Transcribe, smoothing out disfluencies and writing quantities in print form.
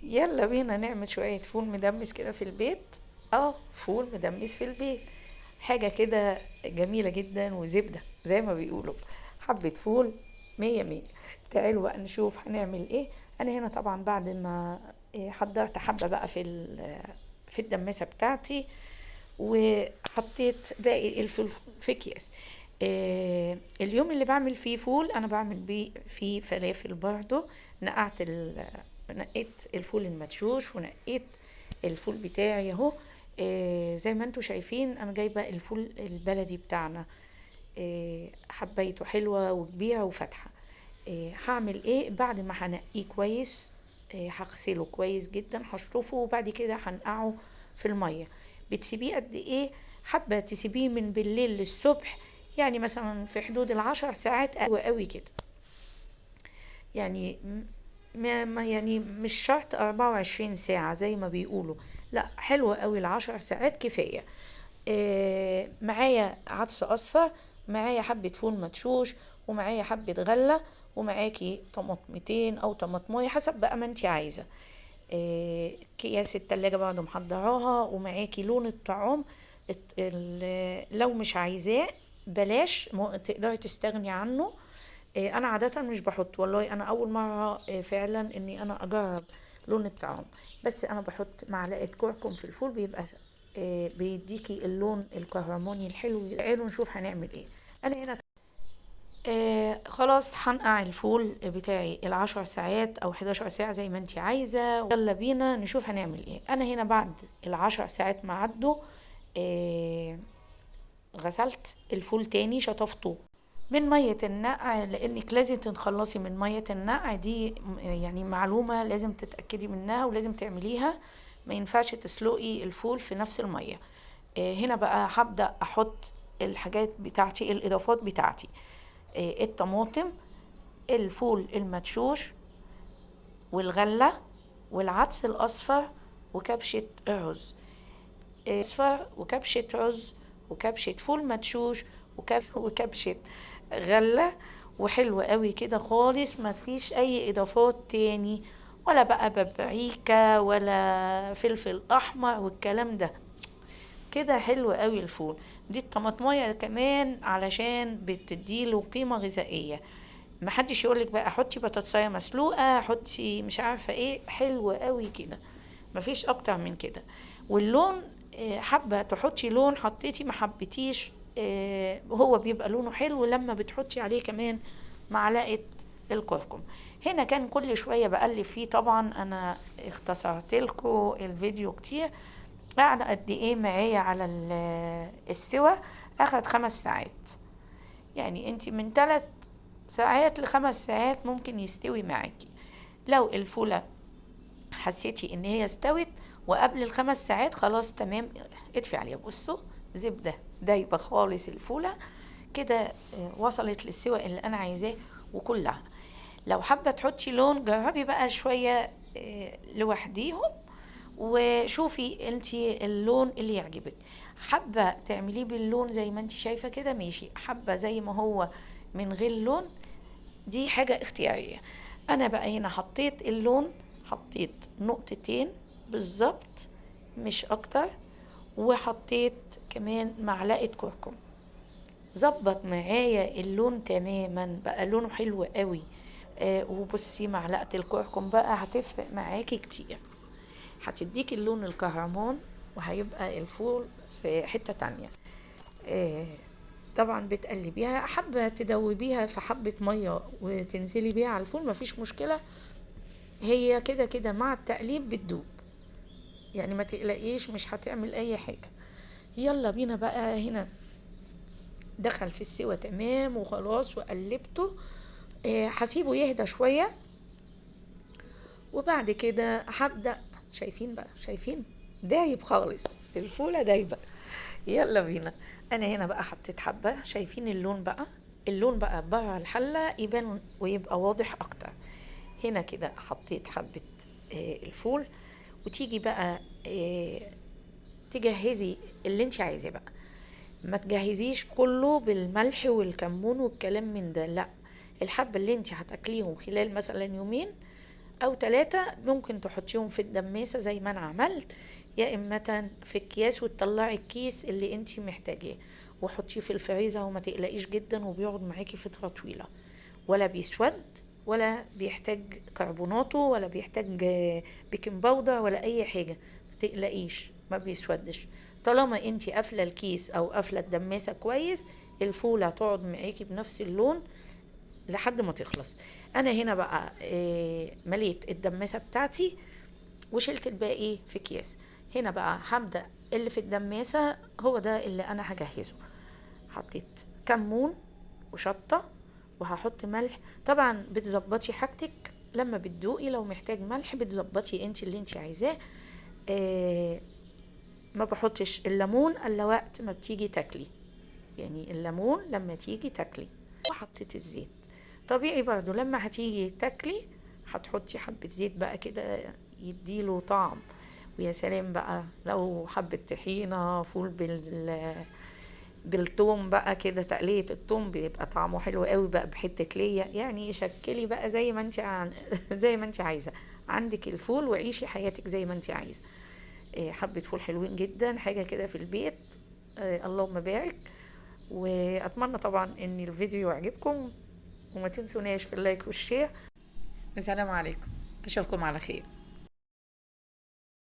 يلا بينا نعمل شوية فول مدمس كده في البيت. فول مدمس في البيت، حاجة كده جميلة جدا، وزبدة زي ما بيقولوا. حبة فول، مية مية. تعالوا بقى نشوف هنعمل ايه. انا هنا طبعا بعد ما حضرت حبة بقى في الدماسة بتاعتي، وحطيت باقي الفول في اكياس. اليوم اللي بعمل فيه فول انا بعمل بيه فيه فلافل برضو. نقيت الفول المدشوش، ونقيت الفول بتاعي اهو. زي ما انتوا شايفين انا جايبه الفول البلدي بتاعنا. حبيته حلوه وكبيره وفاتحه. هعمل ايه بعد ما هنقيه كويس؟ هغسله كويس جدا، هشطفه، وبعد كده هنقعه في الميه. بتسيبيه قد ايه؟ حابه تسيبيه من بالليل للصبح، يعني مثلا في حدود ال10 ساعات، قوي قوي كده. يعني يعني مش شرط 24 ساعة زي ما بيقولوا. لا، حلوة قوي، ال10 ساعات كفاية. معايا عدس أصفر، معايا حبة فول مدشوش، ومعايا حبة غلة، ومعاكي طماطمتين أو طماطماية حسب بقى ما انتي عايزة. كياس التلاجة بعد محضراها، ومعاكي لون الطعام. لو مش عايزاه بلاش، تقدري تستغني عنه. انا عادة مش بحط، والله انا اول مرة فعلا اني انا اجرب لون الطعام. بس انا بحط معلقة كركم في الفول، بيبقى بيديكي اللون الكهرماني الحلو. تعالوا نشوف هنعمل ايه. انا هنا خلاص هنقع الفول بتاعي ال10 ساعات او 11 ساعة زي ما انتي عايزة. يلا بينا نشوف هنعمل ايه. انا هنا بعد ال10 ساعات ما عدوا، آه غسلت الفول تاني، شطفته من مية النقع، لانك لازم تتخلصي من مية النقع دي. يعني معلومة لازم تتأكدي منها ولازم تعمليها. ما ينفعش تسلقي الفول في نفس المية. هنا بقى هبدأ احط الحاجات بتاعتي، الاضافات بتاعتي. الطماطم، الفول المدشوش، والغلة، والعدس الاصفر، وكبشة رز. اصفر، وكبشة رز، وكبشة فول مدشوش، وكبشة غلة. وحلوة قوي كده خالص، ما فيش اي اضافات تاني، ولا بقى بابريكا ولا فلفل احمر والكلام ده. كده حلو قوي الفول. دي الطماطمية كمان علشان بتديله قيمة غذائية. محدش يقولك بقى حطي بطاطساية مسلوقة، حطي مش عارفة ايه. حلو قوي كده، مفيش اكتر من كده. واللون، حابة تحطي لون حطيتي، ما حبيتيش هو بيبقى لونه حلو لما بتحطي عليه كمان معلقة الكركم. هنا كان كل شوية بقلب فيه، طبعا انا اختصرت لكم الفيديو كتير. قاعدة قد ايه معايا على السوا؟ اخد 5 ساعات. يعني انت من 3 ساعات ل5 ساعات ممكن يستوي معاكي. لو الفولة حسيتي ان هي استوت وقبل ال5 ساعات، خلاص تمام، اطفي عليها. بصوا، زبدة دايبة خالص الفولة كده. وصلت للسوى اللي انا عايزاه وكلها. لو حابة تحطي لون، جربي بقى شوية لوحديهم، وشوفي انتي اللون اللي يعجبك. حابة تعمليه باللون زي ما انتي شايفة كده، ماشي. حابة زي ما هو من غير لون، دي حاجة اختيارية. انا بقى هنا حطيت اللون، حطيت نقطتين بالظبط، مش اكتر. وحطيت كمان معلقة كركم، ظبط معايا اللون تماما، بقى لونه حلو قوي. وبصي، معلقة الكركم بقى هتفرق معاكي كتير، هتديك اللون الكهرمان، وهيبقى الفول في حتة تانية. آه طبعا بتقلبيها، حابة تدوبيها في حبة مية وتنزلي بيها على الفول، مفيش مشكلة. هي كده كده مع التقليب بتدوب، يعني ما تقلقيش، مش هتعمل اي حاجة. يلا بينا بقى. هنا دخل في السوا تمام وخلاص، وقلبته. هسيبه يهدى شوية، وبعد كده هبدأ. شايفين بقى؟ شايفين؟ دايب خالص، الفولة دايبة. يلا بينا. انا هنا بقى حطيت حبة، شايفين اللون بقى؟ اللون بقى بره الحلة يبان ويبقى واضح اكتر. هنا كده حطيت حبة الفول. وتيجي بقى تجهزي اللي انت عايزاه بقى. ما تجهزيش كله بالملح والكمون والكلام من ده، لا. الحبة اللي انت هتاكليهم خلال مثلا يومين، او 3 ممكن تحطيهم في الدماسة زي ما انا عملت، يا اما في الكياس وتطلعي الكيس اللي انتي محتاجاه وحطيه في الفريزر، وما تقلقيش جدا وبيقعد معاكي فترة طويلة، ولا بيسود ولا بيحتاج كربوناتو ولا بيحتاج بيكنج باودر ولا اي حاجة. ما تقلقيش، ما بيسودش طالما انتي قافلة الكيس او قافلة الدماسة كويس. الفولة هتقعد معاكي بنفس اللون لحد ما تخلص. انا هنا بقى مليت الدماسة بتاعتي وشلت الباقي في اكياس. هنا بقى هبدأ اللي في الدماسة هو ده اللي انا هجهزه. حطيت كمون وشطة وهحط ملح. طبعا بتظبطي حاجتك لما بتدوقي، لو محتاج ملح بتظبطي انت اللي انت عايزاه. آه ما بحطش الليمون الا وقت ما بتيجي تاكلي، يعني الليمون لما تيجي تاكلي. وحطيت الزيت طبيعي برضو لما هتيجي تاكلي هتحطي حبة زيت بقى كده يديله طعم. ويا سلام بقى لو حبة طحينة فول بالثوم بقى كده، تقلية الثوم بيبقى طعمه حلو قوي بقى بحتة ليا. يعني شكلي بقى زي ما انت زي ما انت عايزة. عندك الفول وعيشي حياتك زي ما انت عايزة. حبة فول حلوين جدا، حاجة كده في البيت. اللهم بارك. واتمنى طبعا ان الفيديو يعجبكم، وما تنسوناش في اللايك والشير. السلام عليكم، اشوفكم على خير.